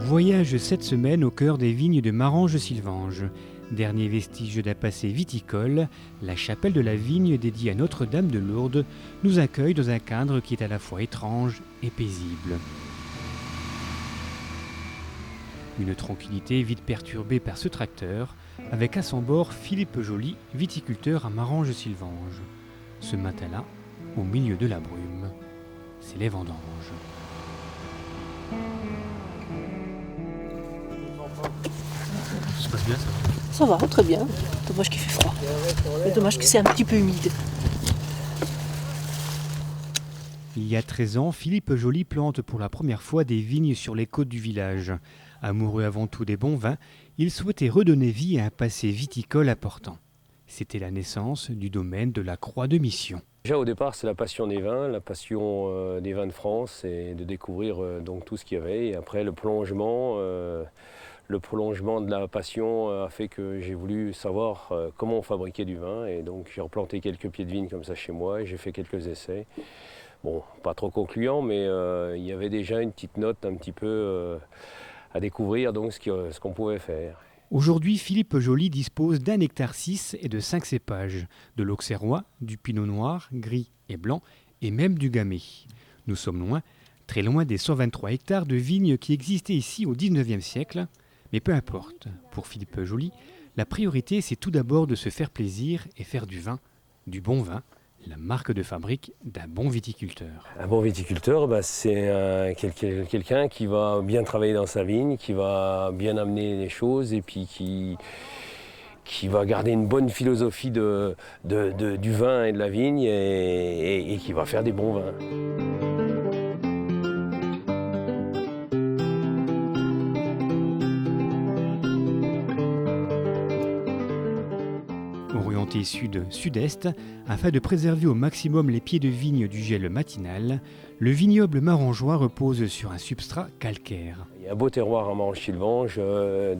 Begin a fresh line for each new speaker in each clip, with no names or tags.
Voyage cette semaine au cœur des vignes de Maranges-Sylvanges. Dernier vestige d'un passé viticole, la chapelle de la vigne dédiée à Notre-Dame de Lourdes nous accueille dans un cadre qui est à la fois étrange et paisible. Une tranquillité vite perturbée par ce tracteur, avec à son bord Philippe Joly, viticulteur à Maranges-Sylvanges. Ce matin-là, au milieu de la brume, c'est les vendanges.
Ça se passe bien, ça va?
Ça va, très bien. Dommage qu'il fait froid. Mais dommage que c'est un petit peu humide.
Il y a 13 ans, Philippe Joly plante pour la première fois des vignes sur les côtes du village. Amoureux avant tout des bons vins, il souhaitait redonner vie à un passé viticole important. C'était la naissance du domaine de la Croix de Mission.
Déjà au départ, c'est la passion des vins de France et de découvrir donc tout ce qu'il y avait. Et après le prolongement de la passion a fait que j'ai voulu savoir comment on fabriquait du vin. Et donc j'ai replanté quelques pieds de vigne comme ça chez moi et j'ai fait quelques essais. Bon, pas trop concluant, mais il y avait déjà une petite note un petit peu à découvrir donc ce qu'on pouvait faire.
Aujourd'hui, Philippe Joly dispose d'1,6 hectare et de 5 cépages, de l'auxerrois, du pinot noir, gris et blanc, et même du gamay. Nous sommes loin, très loin des 123 hectares de vignes qui existaient ici au XIXe siècle, mais peu importe. Pour Philippe Joly, la priorité c'est tout d'abord de se faire plaisir et faire du vin, du bon vin, la marque de fabrique d'un bon viticulteur.
Un bon viticulteur, c'est quelqu'un qui va bien travailler dans sa vigne, qui va bien amener les choses et puis qui va garder une bonne philosophie du vin et de la vigne et qui va faire des bons vins.
Orienté sud-sud-est, afin de préserver au maximum les pieds de vigne du gel matinal, le vignoble marangeois repose sur un substrat calcaire.
Il y a un beau terroir à Maranges-Sylvanges,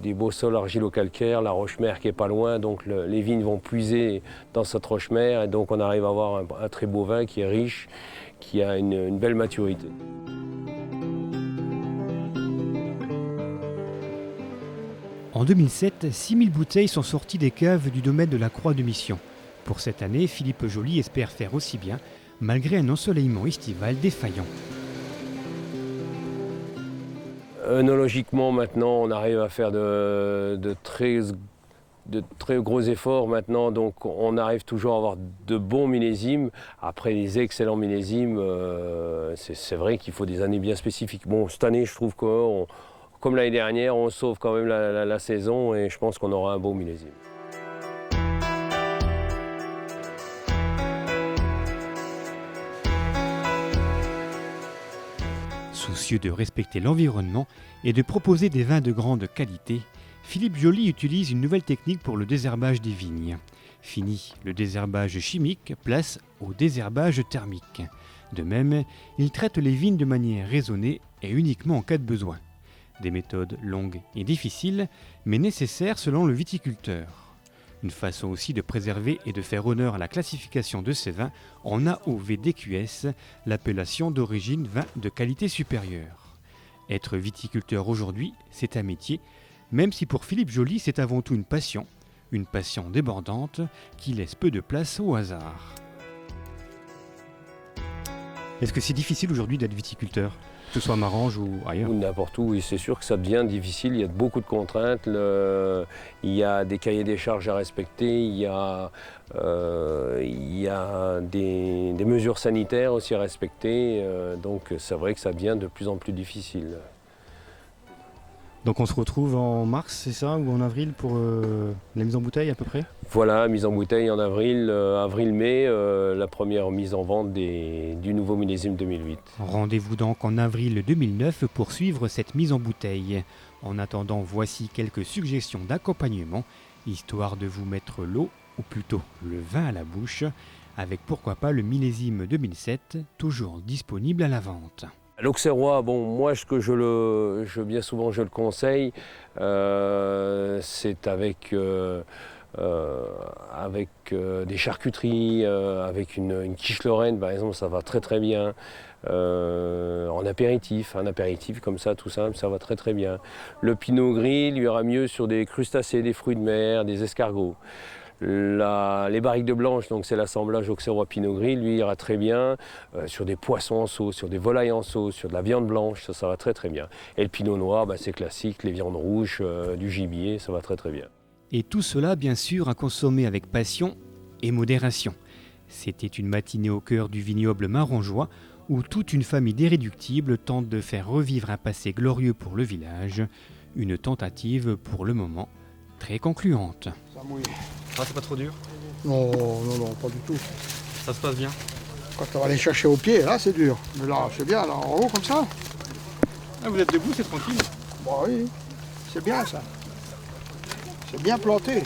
des beaux sols argilo-calcaires, la roche-mère qui est pas loin, donc les vignes vont puiser dans cette roche-mère et donc on arrive à avoir un très beau vin qui est riche, qui a une belle maturité.
En 2007, 6000 bouteilles sont sorties des caves du domaine de la Croix de Mission. Pour cette année, Philippe Joly espère faire aussi bien, malgré un ensoleillement estival défaillant.
Œnologiquement, maintenant, on arrive à faire de très gros efforts maintenant, donc on arrive toujours à avoir de bons millésimes. Après les excellents millésimes, c'est vrai qu'il faut des années bien spécifiques. Bon, cette année, je trouve que comme l'année dernière, on sauve quand même la saison et je pense qu'on aura un beau millésime.
Soucieux de respecter l'environnement et de proposer des vins de grande qualité, Philippe Joly utilise une nouvelle technique pour le désherbage des vignes. Fini le désherbage chimique, place au désherbage thermique. De même, il traite les vignes de manière raisonnée et uniquement en cas de besoin. Des méthodes longues et difficiles, mais nécessaires selon le viticulteur. Une façon aussi de préserver et de faire honneur à la classification de ces vins en AOV-DQS, l'appellation d'origine vin de qualité supérieure. Être viticulteur aujourd'hui, c'est un métier, même si pour Philippe Joly, c'est avant tout une passion débordante qui laisse peu de place au hasard. Est-ce que c'est difficile aujourd'hui d'être viticulteur ? Que ce soit à Maranges ou ailleurs.
Ou n'importe où, et c'est sûr que ça devient difficile, il y a beaucoup de contraintes, il y a des cahiers des charges à respecter, il y a des mesures sanitaires aussi à respecter, donc c'est vrai que ça devient de plus en plus difficile.
Donc on se retrouve en mars, c'est ça, ou en avril pour la mise en bouteille à peu près?
Voilà, mise en bouteille en avril-mai, la première mise en vente du nouveau millésime 2008.
Rendez-vous donc en avril 2009 pour suivre cette mise en bouteille. En attendant, voici quelques suggestions d'accompagnement, histoire de vous mettre l'eau, ou plutôt le vin à la bouche, avec pourquoi pas le millésime 2007, toujours disponible à la vente.
L'auxerrois, bon, moi, bien souvent je le conseille, c'est avec avec des charcuteries, avec une quiche lorraine par exemple, ça va très très bien. En apéritif, un apéritif comme ça, tout simple, ça va très très bien. Le pinot gris, il ira mieux sur des crustacés, des fruits de mer, des escargots. Les barriques de blanche, donc c'est l'assemblage auxerrois pinot gris, lui ira très bien sur des poissons en sauce, sur des volailles en sauce, sur de la viande blanche, ça va très très bien. Et le pinot noir, c'est classique, les viandes rouges, du gibier, ça va très très bien.
Et tout cela, bien sûr, à consommer avec passion et modération. C'était une matinée au cœur du vignoble Marangeois, où toute une famille d'irréductibles tente de faire revivre un passé glorieux pour le village. Une tentative, pour le moment, très concluante.
Ça mouille.
Ah, c'est pas trop dur?
Non, pas du tout.
Ça se passe bien?
Quand on va aller chercher au pied, là c'est dur. Mais là, c'est bien, là, en haut comme ça.
Ah, vous êtes debout, c'est tranquille?
Bah oui, c'est bien ça. C'est bien planté.